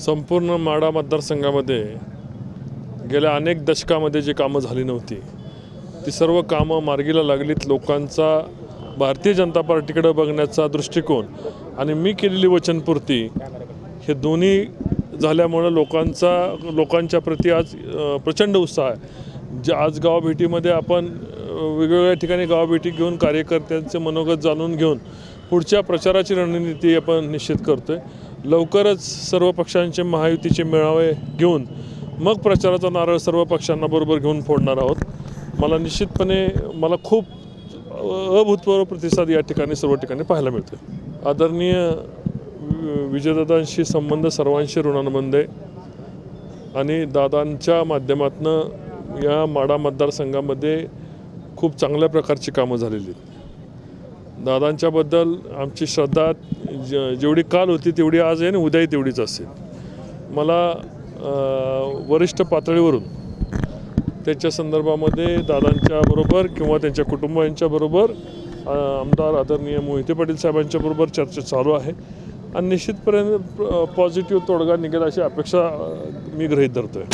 संपूर्ण माढा मतदारसंघामध्ये गेल्या अनेक दशकामध्ये जी कामं झाली नव्हती ती सर्व कामं मार्गीला लागलीत। लोकांचा भारतीय जनता पार्टीकडे बघण्याचा दृष्टिकोन आणि मी केलेली वचनपूर्ती हे दोन्ही झाल्यामुळे लोकांच्या प्रती आज प्रचंड उत्साह आहे। जे आज गावभेटीमध्ये आपण वेगवेगळ्या ठिकाणी गावभेटी घेऊन कार्यकर्त्यांचे मनोगत जाणून घेऊन पुढच्या प्रचाराची रणनीती आपण निश्चित करतोय। लवकरच सर्व पक्षांचे महायुतीचे मेळावे घेऊन मग प्रचाराचा नारळ सर्व पक्षांना बरोबर घेऊन फोडणार आहोत। मला निश्चितपणे खूप अभूतपूर्व प्रतिसाद या ठिकाणी सर्व ठिकाणी पाहायला मिळतो। आदरणीय विजयदादांशी संबंध सर्वांशी ऋणानुबंध आहे आणि दादांच्या माध्यमातून या माढा मतदारसंघामध्ये खूप चांगल्या प्रकारची कामं झालेली आहेत। दादांच्याबद्दल आमची श्रद्धा जेवढी काल होती तेवढी आज आहे आणि उद्याही तेवढीच असेल। मला वरिष्ठ पातळीवरून त्याच्या संदर्भामध्ये दादांच्याबरोबर किंवा त्यांच्या कुटुंबियांच्याबरोबर आमदार आदरणीय मोहिते पाटील साहेबांच्याबरोबर चर्चा चालू आहे आणि निश्चितपणे पॉझिटिव्ह तोडगा निघेल अशी अपेक्षा मी गृहीत धरतोय।